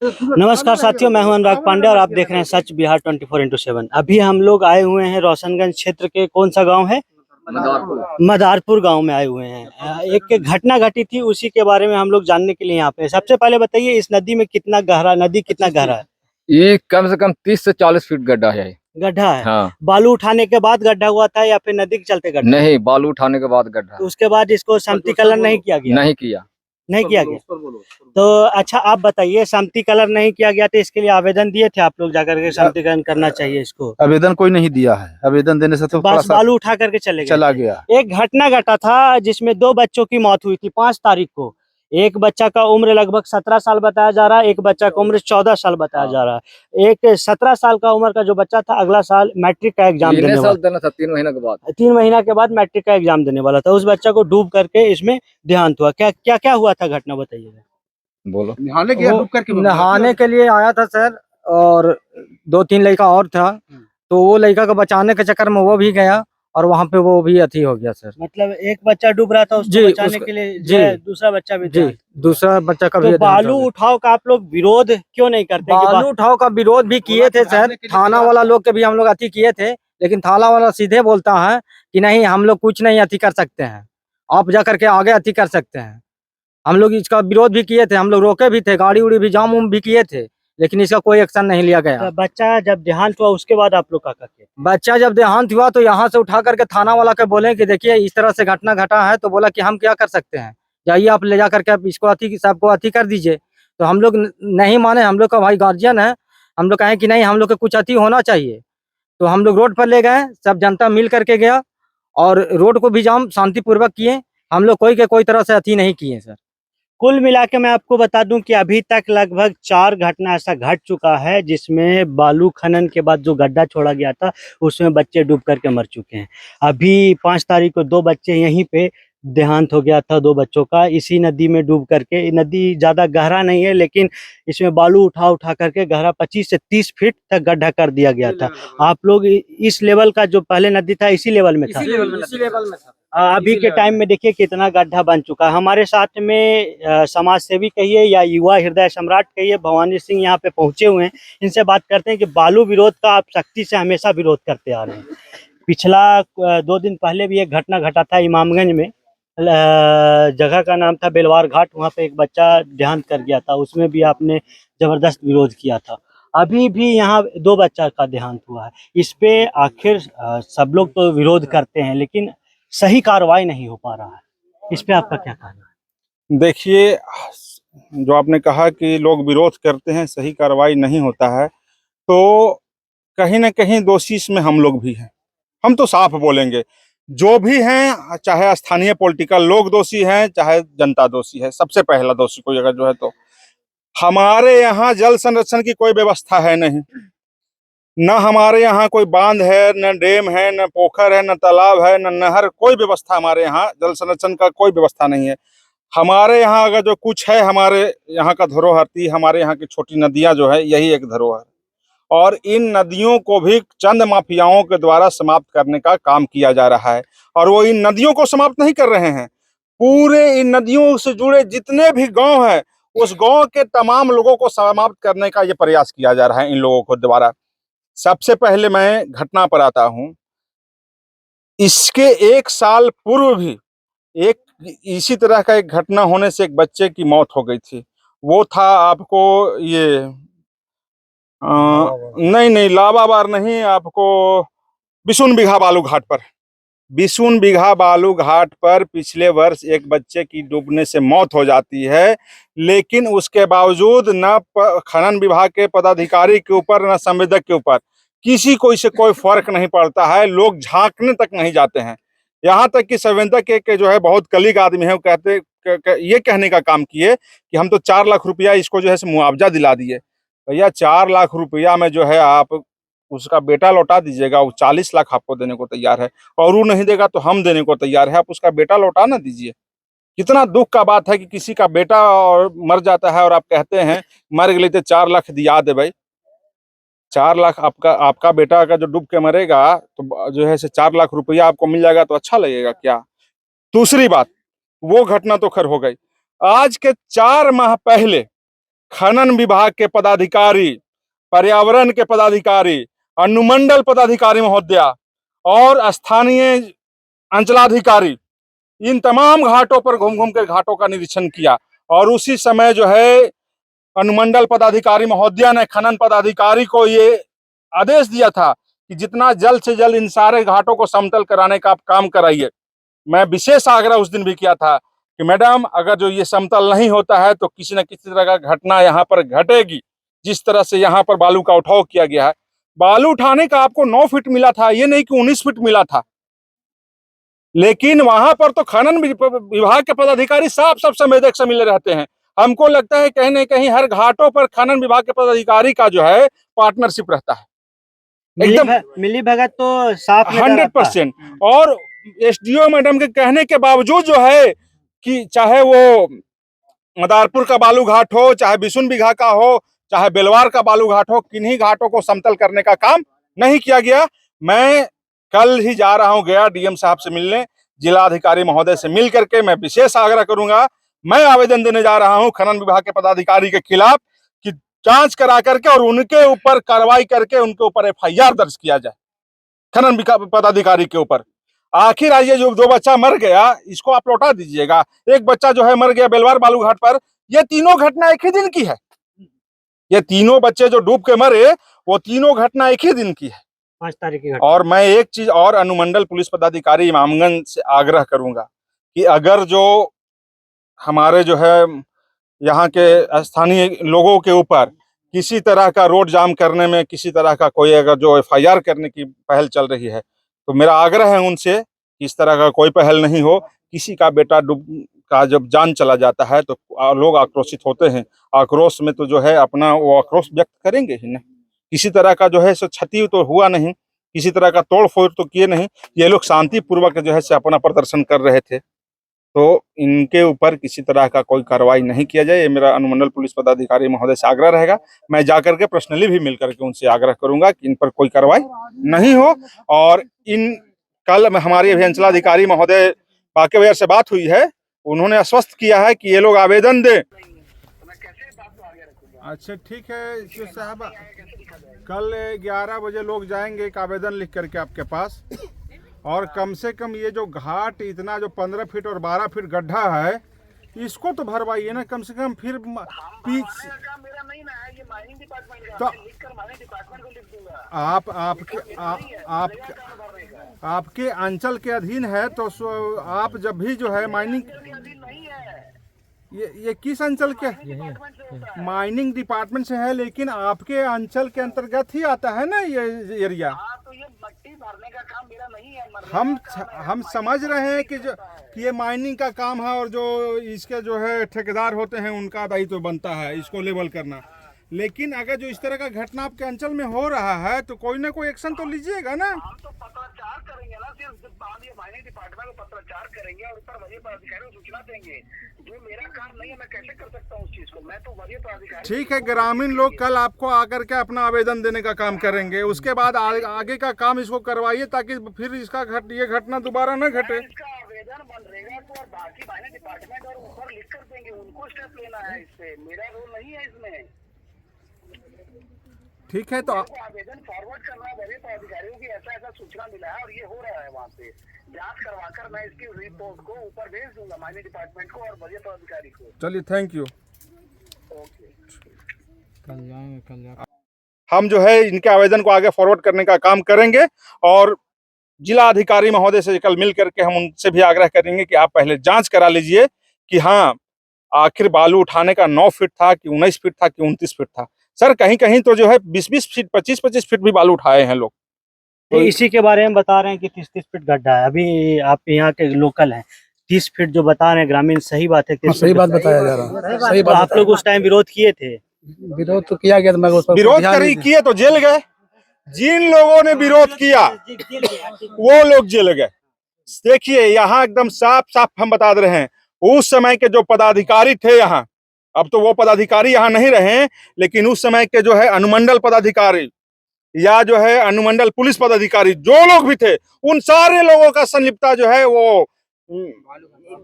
नमस्कार साथियों, मैं हूं अनुराग पांडे और आप देख रहे हैं सच बिहार 24x7। अभी हम लोग आए हुए हैं रोशनगंज क्षेत्र के, कौन सा गांव है? मदारपुर गांव में आए हुए हैं। एक घटना घटी थी, उसी के बारे में हम लोग जानने के लिए यहाँ पे। सबसे पहले बताइए, इस नदी में कितना गहरा है? ये कम से कम 30 से 40 फीट गड्ढा है। गड्ढा है? हाँ। बालू उठाने के बाद गड्ढा हुआ था या फिर नदी के चलते गड्ढा? नहीं, बालू उठाने के बाद गड्ढा। तो उसके बाद इसको समतलीकरण नहीं किया गया? नहीं किया गया। तो अच्छा, आप बताइए, समतलीकरण नहीं किया गया तो इसके लिए आवेदन दिए थे आप लोग जाकर के? समतलीकरण करना चाहिए इसको। आवेदन कोई नहीं दिया है। आवेदन देने से तो बस बालू उठा करके चला गया। एक घटना घटा था जिसमें 2 बच्चों की मौत हुई थी 5 तारीख को। एक बच्चा का उम्र लगभग 17 साल बताया जा रहा है, एक बच्चा का उम्र 14 साल बताया जा रहा है। एक 17 साल का उम्र का जो बच्चा था, अगला साल मैट्रिक का एग्जाम देने वाला था। 3 महीने के बाद 3 महीना के बाद मैट्रिक का एग्जाम देने वाला था। उस बच्चा को डूब करके इसमें देहांत हुआ। क्या क्या हुआ था, घटना बताइएगा। बोलो। नहाने के लिए आया था सर, और 2-3 लड़का और था, तो वो लड़का को बचाने के चक्कर में वो भी गया और वहाँ पे वो भी अथी हो गया सर। मतलब एक बच्चा डूब रहा था, उसको बचाने के लिए जी, दूसरा बच्चा भी जी, दूसरा बच्चा का भी। तो बालू उठाव का आप लोग विरोध क्यों नहीं करते? बालू उठाव का विरोध भी किए थे सर, थाना वाला लोग के भी हम लोग अथी किए थे, लेकिन थाना वाला सीधे बोलता है कि नहीं, हम लोग कुछ नहीं अथी कर सकते हैं, आप जा करके आगे अथी कर सकते हैं। हम लोग इसका विरोध भी किए थे, हम लोग रोके भी थे, गाड़ी उड़ी भी जाम उम भी किए थे, लेकिन इसका कोई एक्शन नहीं लिया गया। तो बच्चा जब देहांत हुआ उसके बाद आप लोग क्या करते? बच्चा जब देहांत हुआ तो यहाँ से उठा करके थाना वाला के बोले कि देखिए इस तरह से घटना घटा है, तो बोला कि हम क्या कर सकते हैं, जाइए आप ले जा करके आप इसको अथी सबको अथी कर दीजिए। तो हम लोग नहीं माने, हम लोग का भाई गार्जियन है, हम लोग कहें कि नहीं, हम लोग का कुछ अथी होना चाहिए। तो हम लोग रोड पर ले गए, सब जनता मिल करके गया और रोड को भी जाम शांतिपूर्वक किए। हम लोग कोई के कोई तरह से अथी नहीं किए सर। कुल मिला के मैं आपको बता दूं कि अभी तक लगभग 4 घटना ऐसा घट चुका है जिसमें बालू खनन के बाद जो गड्ढा छोड़ा गया था उसमें बच्चे डूब करके मर चुके हैं। अभी 5 तारीख को 2 बच्चे यहीं पे देहांत हो गया था, 2 बच्चों का, इसी नदी में डूब करके। नदी ज़्यादा गहरा नहीं है, लेकिन इसमें बालू उठा करके गहरा 25 से 30 फीट तक गड्ढा कर दिया गया था। आप लोग इस लेवल का, जो पहले नदी था इसी लेवल में था? इसी लेवल में था। अभी के टाइम में देखिए कितना गड्ढा बन चुका है। हमारे साथ में समाज सेवी कहिए या युवा हृदय सम्राट कहिए, भवानी सिंह यहाँ पे पहुंचे हुए हैं। इनसे बात करते हैं कि बालू विरोध का आप सख्ती से हमेशा विरोध करते आ रहे हैं। पिछला 2 दिन पहले भी एक घटना घटा था इमामगंज में, जगह का नाम था बेलवार घाट, वहाँ पे एक बच्चा देहांत कर गया था, उसमें भी आपने जबरदस्त विरोध किया था। अभी भी यहाँ 2 बच्चा का देहांत हुआ है। इस पे आखिर सब लोग तो विरोध करते हैं, लेकिन सही कार्रवाई नहीं हो पा रहा है। इस पे आपका क्या कहना है? देखिए, जो आपने कहा कि लोग विरोध करते हैं, सही कार्रवाई नहीं होता है, तो कहीं ना कहीं दोषी इसमें हम लोग भी हैं। हम तो साफ बोलेंगे, जो भी हैं, चाहे स्थानीय पॉलिटिकल लोग दोषी हैं, चाहे जनता दोषी है। सबसे पहला दोषी कोई अगर जो है, तो हमारे यहाँ जल संरक्षण की कोई व्यवस्था है नहीं। न हमारे यहाँ कोई बांध है, न डैम है, न पोखर है, न तालाब है, न नहर, कोई व्यवस्था हमारे यहाँ जल संरक्षण का कोई व्यवस्था नहीं है। हमारे यहाँ अगर जो कुछ है, हमारे यहाँ का धरोहर थी, हमारे यहाँ की छोटी नदियाँ जो है, यही एक धरोहर। और इन नदियों को भी चंद माफियाओं के द्वारा समाप्त करने का काम किया जा रहा है। और वो इन नदियों को समाप्त नहीं कर रहे हैं, पूरे इन नदियों से जुड़े जितने भी गांव हैं, उस गांव के तमाम लोगों को समाप्त करने का ये प्रयास किया जा रहा है इन लोगों को द्वारा। सबसे पहले मैं घटना पर आता हूं। इसके 1 साल पूर्व भी एक इसी तरह का एक घटना होने से एक बच्चे की मौत हो गई थी। वो था आपको ये नहीं लावाबार नहीं, आपको बिशुन बिघा बालू घाट पर। बिशुन बिघा बालू घाट पर पिछले वर्ष एक बच्चे की डूबने से मौत हो जाती है, लेकिन उसके बावजूद न खनन विभाग के पदाधिकारी के ऊपर, न संवेदक के ऊपर किसी को इससे कोई फर्क नहीं पड़ता है। लोग झांकने तक नहीं जाते हैं। यहाँ तक कि संवेदक के जो है बहुत कलीग आदमी है, वो ये कहने का काम किए कि हम तो 4 लाख रुपया इसको जो है मुआवजा दिला दिए। भैया, 4 लाख रुपया में जो है आप उसका बेटा लौटा दीजिएगा, वो 40 लाख आपको देने को तैयार है, और वो नहीं देगा तो हम देने को तैयार है। आप उसका बेटा लौटा ना दीजिए। कितना दुख का बात है कि किसी का बेटा और मर जाता है और आप कहते हैं मर गए तो 4 लाख दिया दे। भाई, 4 लाख आपका बेटा का जो डूब के मरेगा तो जो है 4 लाख रुपया आपको मिल जाएगा तो अच्छा लगेगा क्या? दूसरी बात, वो घटना तो खैर हो गई। आज के 4 माह पहले खनन विभाग के पदाधिकारी, पर्यावरण के पदाधिकारी, अनुमंडल पदाधिकारी महोदया और स्थानीय अंचलाधिकारी इन तमाम घाटों पर घूम घूम कर घाटों का निरीक्षण किया। और उसी समय जो है अनुमंडल पदाधिकारी महोदया ने खनन पदाधिकारी को ये आदेश दिया था कि जितना जल्द से जल्द इन सारे घाटों को समतल कराने का आप काम कराइए। मैं विशेष आग्रह उस दिन भी किया था कि मैडम, अगर जो ये समतल नहीं होता है तो किसी न किसी तरह का घटना यहाँ पर घटेगी। जिस तरह से यहाँ पर बालू का उठाव किया गया है, बालू उठाने का आपको 9 फीट मिला था, ये नहीं कि 19 फीट मिला था। लेकिन वहां पर तो खनन विभाग के पदाधिकारी साफ संवेदक से मिले रहते हैं। हमको लगता है कहीं न कहीं हर घाटों पर खनन विभाग के पदाधिकारी का जो है पार्टनरशिप रहता है। एकदम मिली भगत तो साफ नजर आता है। 100%। और एसडीओ मैडम के कहने के बावजूद जो है कि चाहे वो मदारपुर का बालू घाट हो, चाहे बिशुन बिघा का हो, चाहे बेलवार का बालू घाट हो, किन्हीं घाटों को समतल करने का काम नहीं किया गया। मैं कल ही जा रहा हूं गया डीएम साहब से मिलने, जिला अधिकारी महोदय से मिल करके मैं विशेष आग्रह करूंगा। मैं आवेदन देने जा रहा हूं खनन विभाग के पदाधिकारी के खिलाफ कि जांच करा करके और उनके ऊपर कार्रवाई करके उनके ऊपर एफआईआर दर्ज किया जाए खनन पदाधिकारी के ऊपर। आखिर ये जो 2 बच्चा मर गया, इसको आप लौटा दीजिएगा। एक बच्चा जो है मर गया बेलवार बालू घाट पर। ये तीनों घटना एक ही दिन की है। ये तीनों बच्चे जो डूब के मरे, वो तीनों घटना एक ही दिन की है, 5 तारीख की घटना। और मैं एक चीज और अनुमंडल पुलिस पदाधिकारी इमामगंज से आग्रह करूंगा कि अगर जो हमारे जो है यहाँ के स्थानीय लोगों के ऊपर किसी तरह का रोड जाम करने में किसी तरह का कोई अगर जो एफआईआर करने की पहल चल रही है, तो मेरा आग्रह है उनसे कि इस तरह का कोई पहल नहीं हो। किसी का बेटा डूब का जब जान चला जाता है तो लोग आक्रोशित होते हैं। आक्रोश में तो जो है अपना वो आक्रोश व्यक्त करेंगे ही ना। किसी तरह का जो है सो क्षति तो हुआ नहीं, किसी तरह का तोड़ फोड़ तो किए नहीं। ये लोग शांतिपूर्वक जो है से अपना प्रदर्शन कर रहे थे, तो इनके ऊपर किसी तरह का कोई कार्रवाई नहीं किया जाए, ये मेरा अनुमंडल पुलिस पदाधिकारी महोदय से आग्रह रहेगा। मैं जाकर के पर्सनली भी मिल करके उनसे आग्रह करूंगा कि इन पर कोई कार्रवाई नहीं हो। और इन कल हमारे अभियंचलाधिकारी महोदय बाकेविहार से बात हुई है, उन्होंने आश्वस्त किया है कि ये लोग आवेदन दें। अच्छा ठीक है शिव साहब, कल 11 बजे लोग जाएंगे एक आवेदन लिख करके आपके पास, और कम से कम ये जो घाट इतना जो 15 फीट और 12 फीट गड्ढा है, इसको तो भरवाइए ना कम से कम। फिर पीछे मेरा नहीं ना है, ये माइनिंग डिपार्टमेंट का, तो मैं लिख कर माइनिंग डिपार्टमेंट को लिख दूंगा। आपके अंचल के अधीन है, तो आप जब भी जो है माइनिंग, नहीं है ये किस अंचल के? माइनिंग डिपार्टमेंट से है, लेकिन आपके अंचल के अंतर्गत ही आता है ना ये एरिया। हाँ, तो ये मट्टी भरने का काम मेरा नहीं है। हम समझ रहे हैं कि ये माइनिंग का काम है, और जो इसके जो है ठेकेदार होते हैं उनका दायित्व बनता है इसको लेवल करना। लेकिन अगर जो इस तरह का घटना आपके अंचल में हो रहा है, तो कोई ना कोई एक्शन तो लीजिएगा ना। हम तो पत्राचार करेंगे ना, सिर्फ बाद ये माइनिंग डिपार्टमेंट को पत्राचार करेंगे और ऊपर वरीय पदाधिकारी को सूचना देंगे। जो मेरा काम नहीं है, मैं कैसे कर सकता हूँ उस चीज को? मैं तो वरीय पदाधिकारी। ठीक है, ग्रामीण लोग कल आपको आकर के अपना आवेदन देने का काम करेंगे, उसके बाद आगे का काम इसको करवाइए, ताकि फिर इसका ये घटना दोबारा न घटे। इसका आवेदन बन रहेगा तो, और बाकी माइनिंग डिपार्टमेंट और ऊपर लिख कर देंगे, उनको स्टेप लेना है। इससे मेरा रोल नहीं है इसमें। ठीक है, तो आवेदन फॉरवर्ड करना है वरीय पदाधिकारियों की, ऐसा ऐसा सूचना मिला है और ये हो रहा है। वहाँ पे जांच करवाकर मैं इसकी रिपोर्ट को ऊपर भेज दूंगा माइनिंग डिपार्टमेंट को और वरीय पदाधिकारी को। चलिए, थैंक यू। ओके, कल जाएंगे। हम जो है इनके आवेदन को आगे फॉरवर्ड करने का काम करेंगे, और जिला अधिकारी महोदय से कल मिल करके हम उनसे भी आग्रह करेंगे कि आप पहले जांच करा लीजिए कि हाँ आखिर बालू उठाने का 9 फीट था कि 19 फीट था कि 29 फीट था। सर, कहीं कहीं तो जो है 20-20 फीट 25-25 फीट भी बालू उठाए हैं लोग। तो इसी के बारे में बता रहे हैं कि 30-30 फीट गड्ढा है। अभी आप यहाँ के लोकल हैं, 30 फीट जो बता रहे हैं ग्रामीण, सही बात है? सही बात बताया जा रहा है, सही बात। आप लोग उस टाइम विरोध किए थे? विरोध तो किया गया, विरोध किए तो जेल गए। जिन लोगों ने विरोध किया वो लोग जेल गए। देखिए, यहाँ एकदम साफ साफ हम बता दे रहे हैं, उस समय के जो पदाधिकारी थे यहाँ, अब तो वो पदाधिकारी यहाँ नहीं रहे, लेकिन उस समय के जो है अनुमंडल पदाधिकारी या जो है अनुमंडल पुलिस पदाधिकारी, जो लोग भी थे, उन सारे लोगों का संलिप्तता जो है वो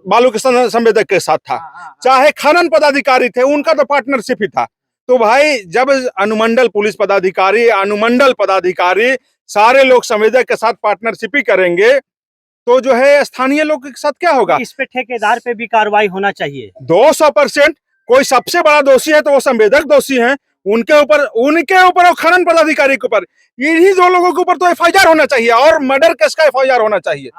बालू के संवेदक के साथ था, चाहे खनन पदाधिकारी थे उनका तो पार्टनरशिप ही था। तो भाई जब अनुमंडल पुलिस पदाधिकारी, अनुमंडल पदाधिकारी सारे लोग संवेदक के साथ पार्टनरशिप ही करेंगे तो जो है स्थानीय लोग के साथ क्या होगा? इस पे ठेकेदार पे भी कार्रवाई होना चाहिए। 200%। कोई सबसे बड़ा दोषी है तो वो संवेदक दोषी हैं, उनके ऊपर और खनन पदाधिकारी के ऊपर, इन्हीं दो लोगों के ऊपर तो एफआईआर होना चाहिए और मर्डर केस का एफआईआर होना चाहिए।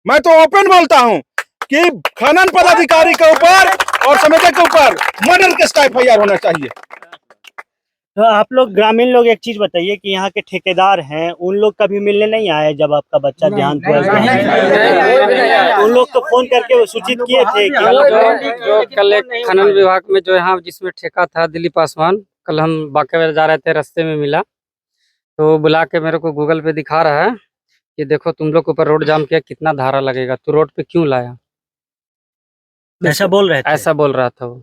मैं तो ओपन बोलता हूं कि खनन पदाधिकारी के ऊपर और संवेदक के ऊपर मर्डर केस का एफआईआर होना चाहिए। तो आप लोग ग्रामीण लोग एक चीज बताइए कि यहाँ के ठेकेदार हैं, उन लोग कभी मिलने नहीं आए जब आपका बच्चा देहांत हुआ? उन लोग तो फोन करके सूचित किए थे कि जो कल एक खनन विभाग में जो यहाँ जिसमें ठेका था दिलीप पासवान, कल हम बांके जा रहे थे, रास्ते में मिला तो बुला के मेरे को गूगल पे दिखा रहा है कि देखो तुम लोग के ऊपर रोड जाम किया, कितना धारा लगेगा, तू रोड पे क्यों लाया, ऐसा बोल रहे थे। ऐसा बोल रहा था वो।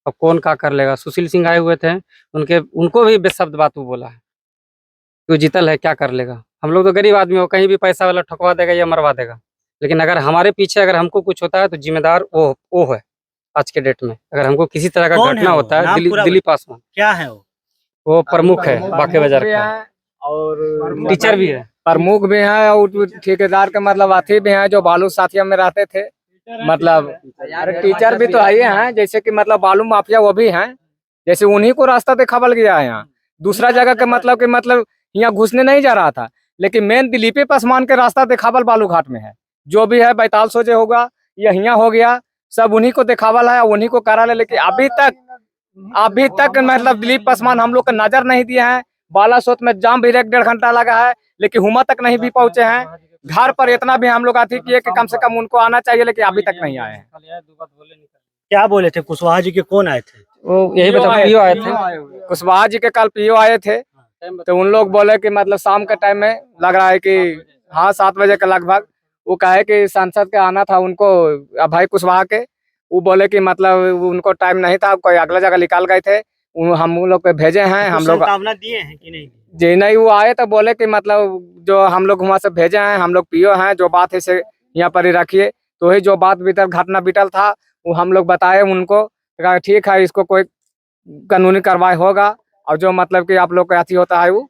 अब कौन क्या कर लेगा? सुशील सिंह आए हुए थे, उनको भी बेशब्द बात वो बोला है, तू जीतल है क्या कर लेगा, हम लोग तो गरीब आदमी हो, कहीं भी पैसा वाला ठकवा देगा या मरवा देगा, लेकिन अगर हमारे पीछे अगर हमको कुछ होता है तो जिम्मेदार वो है आज के डेट में। अगर हमको किसी तरह का कौन है घटना वो? होता है, नाम पूरा दिलीप पासवान, क्या है वो प्रमुख है बांके बाजार का और टीचर भी है। प्रमुख भी हैं और ठेकेदार के मतलब अथी भी हैं जो बालू साथिया में रहते थे, मतलब टीचर भी तो आए हैं, जैसे कि मतलब बालू माफिया वो भी हैं, जैसे उन्हीं को रास्ता दिखावल गया है। यहाँ दूसरा जगह के मतलब यहाँ घुसने नहीं जा रहा था, लेकिन मेन दिलीप पासवान के रास्ता दिखावल बालू घाट में है। जो भी है बैताल सोजे होगा या यहाँ हो गया, सब उन्हीं को दिखावल है, उन्हीं को करा ले। लेकिन अभी तक मतलब दिलीप पासवान हम लोग का नजर नहीं दिया है। बालासोत में जाम भी 1-1.5 घंटा लगा है, लेकिन हुमा तक नहीं भी पहुंचे हैं। घर पर इतना भी हम लोग आती किए कि कम से कम उनको आना चाहिए, लेकिन अभी तक नहीं आए हैं। क्या बोले थे? कुशवाहा जी के कौन आए थे? वो यही बता, पीओ आए थे, कुशवाहा जी के कल पीओ आए थे, तो उन लोग बोले कि मतलब शाम के टाइम में लग रहा है कि हाँ 7 बजे के लगभग, वो कहे कि सांसद के आना था उनको, भाई कुशवाहा के, वो बोले कि मतलब उनको टाइम नहीं था, कोई अगला जगह निकाल गए थे, हम लोग पे भेजे हैं। हम लोग संभावना दिए हैं कि नहीं? जी नहीं, वो आए तो बोले कि मतलब जो हम लोग वहाँ से भेजे हैं, हम लोग पीओ हैं, जो बात है इसे यहाँ पर ही रखिए। तो ही जो बात बीतल घटना बीतल था वो हम लोग बताए उनको, कहा ठीक है इसको कोई कानूनी कार्रवाई होगा और जो मतलब कि आप लोग का अथी होता है वो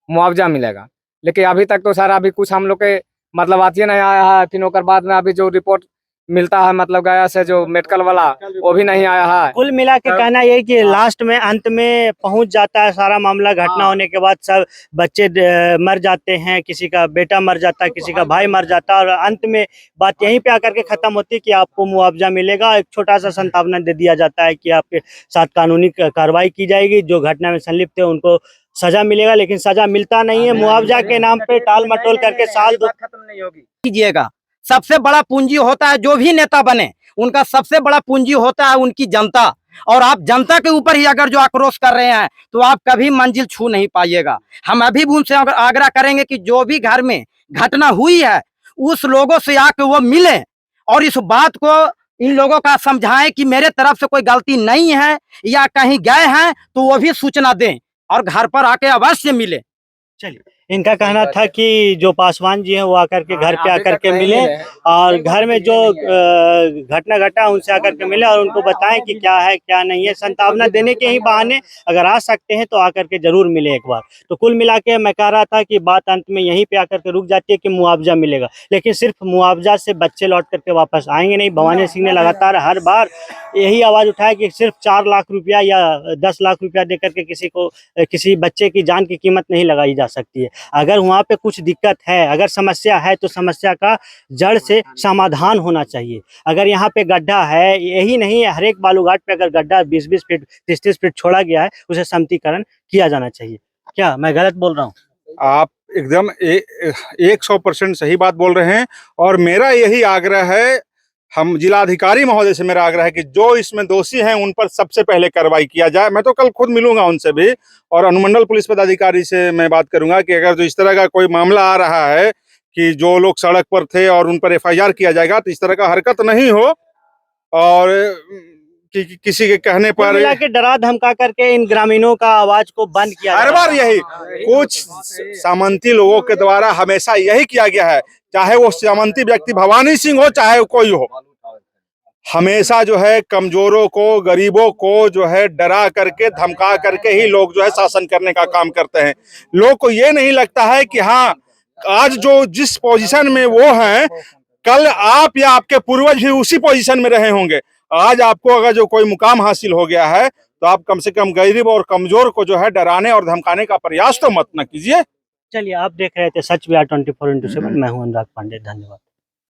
मुआवजा मिलेगा। लेकिन अभी तक तो सर अभी कुछ हम लोग के मतलब अथी नहीं आया है। फिर ओकर बाद में अभी जो रिपोर्ट मिलता है मतलब गया से जो मेडिकल वाला, वो भी नहीं आया है। कुल मिला के कहना यही कि लास्ट में अंत में पहुंच जाता है सारा मामला। घटना होने के बाद सब बच्चे मर जाते हैं, किसी का बेटा मर जाता है, किसी का भाई मर जाता है, और अंत में बात यहीं पे आकर के खत्म होती है कि आपको मुआवजा मिलेगा। एक छोटा सा संतावना दे दिया जाता है कि आपके साथ कानूनी कार्रवाई की जाएगी, जो घटना में संलिप्त है उनको सजा मिलेगा, लेकिन सजा मिलता नहीं है। मुआवजा के नाम पे टाल मटोल करके साल दो खत्म नहीं होगी। कीजिएगा, सबसे बड़ा पूंजी होता है जो भी नेता बने, उनका सबसे बड़ा पूंजी होता है उनकी जनता। और आप जनता के ऊपर ही अगर जो आक्रोश कर रहे हैं तो आप कभी मंजिल छू नहीं पाइएगा। हम अभी भी उनसे आग्रह करेंगे कि जो भी घर में घटना हुई है उस लोगों से आके वो मिले और इस बात को इन लोगों का समझाएं कि मेरे तरफ से कोई गलती नहीं है, या कहीं गए हैं तो वो भी सूचना दें और घर पर आके अवश्य मिले। चलिए, इनका कहना था कि जो पासवान जी हैं वो आकर के घर पे आकर के मिले और घर में जो घटना घटा उनसे आकर के मिले और उनको बताएं कि क्या है क्या नहीं है। संतावना देने के ही बहाने अगर आ सकते हैं तो आकर के जरूर मिले एक बार। तो कुल मिला के मैं कह रहा था कि बात अंत में यहीं पे आकर के रुक जाती है कि मुआवजा मिलेगा, लेकिन सिर्फ मुआवजा से बच्चे लौट करके वापस आएंगे नहीं। भवानी सिंह ने लगातार हर बार यही आवाज उठाया कि सिर्फ 4 लाख रुपया या 10 लाख रुपया दे करके किसी बच्चे की जान की कीमत नहीं लगाई जा सकती है। अगर वहाँ पे कुछ दिक्कत है, अगर समस्या है तो समस्या का जड़ से समाधान होना चाहिए। अगर यहाँ पे गड्ढा है, यही नहीं है, हर एक बालूघाट पे अगर गड्ढा 20-20 फीट 30-30 फीट छोड़ा गया है, उसे समतीकरण किया जाना चाहिए। क्या मैं गलत बोल रहा हूँ? आप एकदम 100% सही बात बोल रहे हैं। और मेरा यही आग्रह है, हम जिलाधिकारी महोदय से मेरा आग्रह है कि जो इसमें दोषी हैं उन पर सबसे पहले कार्रवाई किया जाए। मैं तो कल खुद मिलूंगा उनसे भी और अनुमंडल पुलिस पदाधिकारी से मैं बात करूंगा कि अगर जो इस तरह का कोई मामला आ रहा है कि जो लोग सड़क पर थे और उन पर एफआईआर किया जाएगा, तो इस तरह का हरकत नहीं हो और किसी के कहने पर मिला के डरा धमका करके इन ग्रामीणों का आवाज को बंद किया। हर बार यही कुछ सामंती लोगों के द्वारा हमेशा यही किया गया है, चाहे वो सामंती व्यक्ति भवानी सिंह हो चाहे कोई हो, हमेशा जो है कमजोरों को, गरीबों को जो है डरा करके, धमका करके ही लोग जो है शासन करने का काम करते हैं। लोग को ये नहीं लगता है कि हाँ, आज जो जिस पोजीशन में वो हैं, कल आप या आपके पूर्वज भी उसी पोजीशन में रहे होंगे। आज आपको अगर जो कोई मुकाम हासिल हो गया है तो आप कम से कम गरीब और कमजोर को जो है डराने और धमकाने का प्रयास तो मत न कीजिए। चलिए, आप देख रहे थे सच बिहार 24x7। मैं हूं अनुराग पांडे। धन्यवाद।